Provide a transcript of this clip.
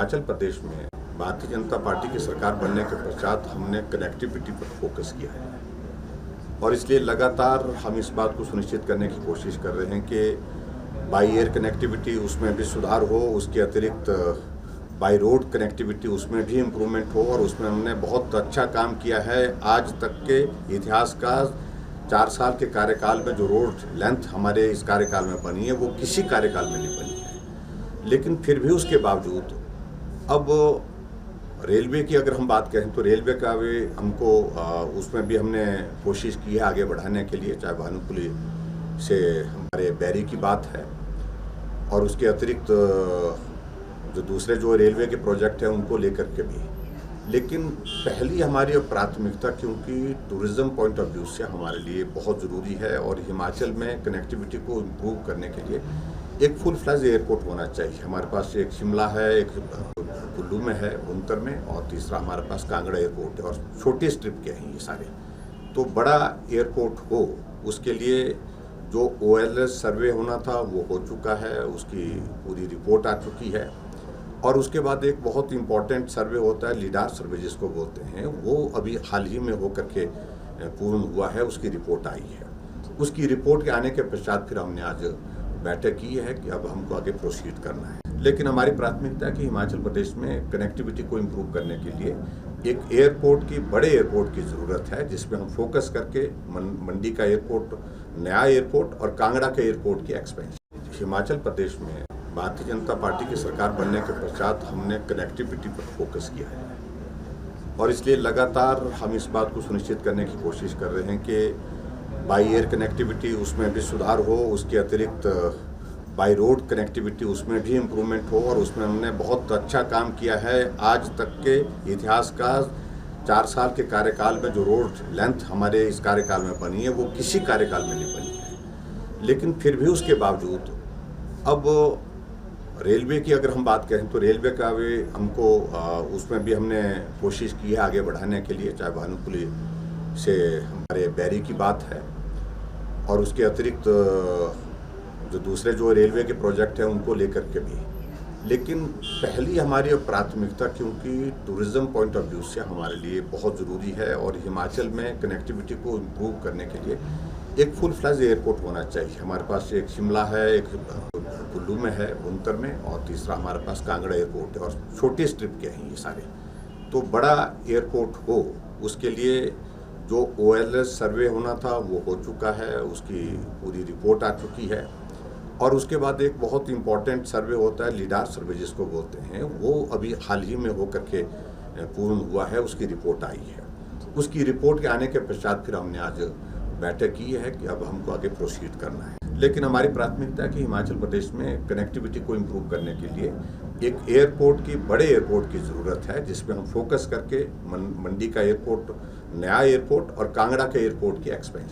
हिमाचल प्रदेश में भारतीय जनता पार्टी की सरकार बनने के पश्चात हमने कनेक्टिविटी पर फोकस किया है और इसलिए लगातार हम इस बात को सुनिश्चित करने की कोशिश कर रहे हैं कि बाई एयर कनेक्टिविटी उसमें भी सुधार हो, उसके अतिरिक्त बाई रोड कनेक्टिविटी उसमें भी इम्प्रूवमेंट हो और उसमें हमने बहुत अच्छा काम किया है। आज तक के इतिहास का 4 साल के कार्यकाल में जो रोड लेंथ हमारे इस कार्यकाल में बनी है वो किसी कार्यकाल में नहीं बनी है। लेकिन फिर भी उसके बावजूद अब रेलवे की अगर हम बात करें तो रेलवे का भी हमको उसमें भी हमने कोशिश की है आगे बढ़ाने के लिए, चाहे भानुकुली से हमारे बैरी की बात है और उसके अतिरिक्त जो दूसरे जो रेलवे के प्रोजेक्ट हैं उनको लेकर के भी। लेकिन पहली हमारी प्राथमिकता, क्योंकि टूरिज़्म पॉइंट ऑफ व्यू से हमारे लिए बहुत ज़रूरी है और हिमाचल में कनेक्टिविटी को इम्प्रूव करने के लिए एक फुल फ्लैज एयरपोर्ट होना चाहिए। हमारे पास एक शिमला है, एक कुल्लू में है, उनतर में, और तीसरा हमारे पास कांगड़ा एयरपोर्ट है और छोटे स्ट्रिप के हैं ये सारे। तो बड़ा एयरपोर्ट हो, उसके लिए जो OLS सर्वे होना था वो हो चुका है, उसकी पूरी रिपोर्ट आ चुकी है। और उसके बाद एक बहुत इम्पॉर्टेंट सर्वे होता है, लीडार सर्वे जिसको बोलते हैं, वो अभी हाल ही में होकर के पूर्ण हुआ है, उसकी रिपोर्ट आई है। उसकी रिपोर्ट के आने के पश्चात फिर हमने आज बैठक की है कि अब हमको आगे प्रोसीड करना है। लेकिन हमारी प्राथमिकता है कि हिमाचल प्रदेश में कनेक्टिविटी को इम्प्रूव करने के लिए एक एयरपोर्ट की, बड़े एयरपोर्ट की ज़रूरत है, जिसमें हम फोकस करके मंडी का एयरपोर्ट, नया एयरपोर्ट और कांगड़ा के एयरपोर्ट की एक्सपेंशन। हिमाचल प्रदेश में भारतीय जनता पार्टी की सरकार बनने के पश्चात हमने कनेक्टिविटी पर फोकस किया है और इसलिए लगातार हम इस बात को सुनिश्चित करने की कोशिश कर रहे हैं कि बाई एयर कनेक्टिविटी उसमें भी सुधार हो, उसके अतिरिक्त बाई रोड कनेक्टिविटी उसमें भी इम्प्रूवमेंट हो और उसमें हमने बहुत अच्छा काम किया है। आज तक के इतिहास का 4 साल के कार्यकाल में जो रोड लेंथ हमारे इस कार्यकाल में बनी है वो किसी कार्यकाल में नहीं बनी है। लेकिन फिर भी उसके बावजूद अब रेलवे की अगर हम बात करें तो रेलवे का भी हमको उसमें भी हमने कोशिश की है आगे बढ़ाने के लिए, चाहे भानुकुली से हमारे बैरी की बात है और उसके अतिरिक्त जो दूसरे जो रेलवे के प्रोजेक्ट हैं उनको लेकर के भी। लेकिन पहली हमारी प्राथमिकता, क्योंकि टूरिज़्म पॉइंट ऑफ व्यू से हमारे लिए बहुत ज़रूरी है और हिमाचल में कनेक्टिविटी को इम्प्रूव करने के लिए एक फुल फ्लैज एयरपोर्ट होना चाहिए। हमारे पास एक शिमला है, एक कुल्लू में है, उनतर में, और तीसरा हमारे पास कांगड़ा एयरपोर्ट है और छोटे स्ट्रिप के हैं ये सारे। तो बड़ा एयरपोर्ट हो, उसके लिए जो OLS सर्वे होना था वो हो चुका है, उसकी पूरी रिपोर्ट आ चुकी है। और उसके बाद एक बहुत इम्पॉर्टेंट सर्वे होता है, लीडार सर्वे जिसको बोलते हैं, वो अभी हाल ही में होकर के पूर्ण हुआ है, उसकी रिपोर्ट आई है। उसकी रिपोर्ट के आने के पश्चात फिर हमने आज बैठक की है कि अब हमको आगे प्रोसीड करना है। लेकिन हमारी प्राथमिकता है कि हिमाचल प्रदेश में कनेक्टिविटी को इम्प्रूव करने के लिए एक एयरपोर्ट की, बड़े एयरपोर्ट की ज़रूरत है, जिसमें हम फोकस करके मंडी का एयरपोर्ट, नया एयरपोर्ट और कांगड़ा के एयरपोर्ट की एक्सपेंशन